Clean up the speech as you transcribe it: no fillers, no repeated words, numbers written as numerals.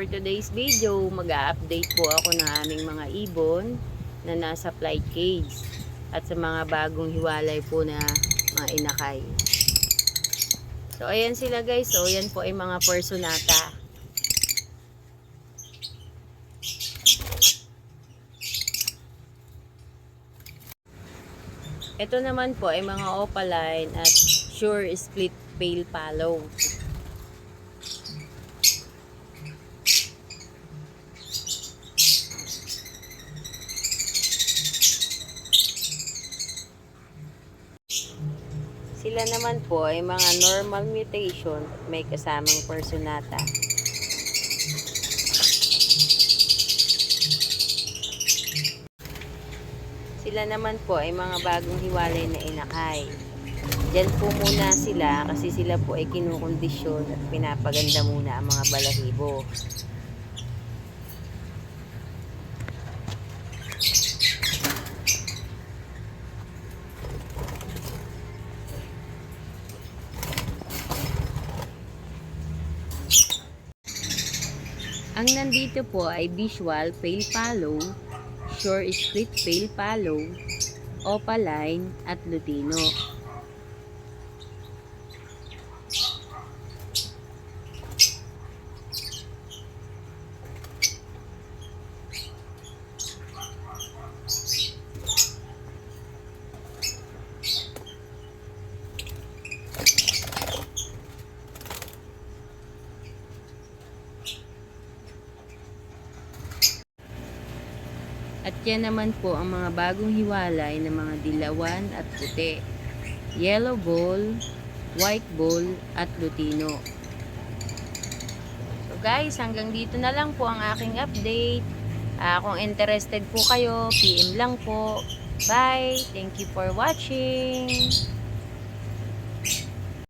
for today's video, mag-a-update po ako ng aming mga ibon na nasa flight cage at sa mga bagong hiwalay po na mga inakay. So ayan sila guys, so yan po ay mga personata. Ito naman po ay mga opaline at sure split pale fallow. Sila naman po ay mga normal mutation at may kasamang personata. Sila naman po ay mga bagong hiwalay na inakay. Diyan po muna sila kasi sila po ay kinukondisyon at pinapaganda muna ang mga balahibo. Ang nandito po ay visual pale fallow, shore split pale fallow, opaline at lutino. At yan naman po ang mga bagong hiwalay ng mga dilawan at puti, yellow ball, white ball at lutino. So guys, hanggang dito na lang po ang aking update. Kung interested po kayo, PM lang po. Bye! Thank you for watching!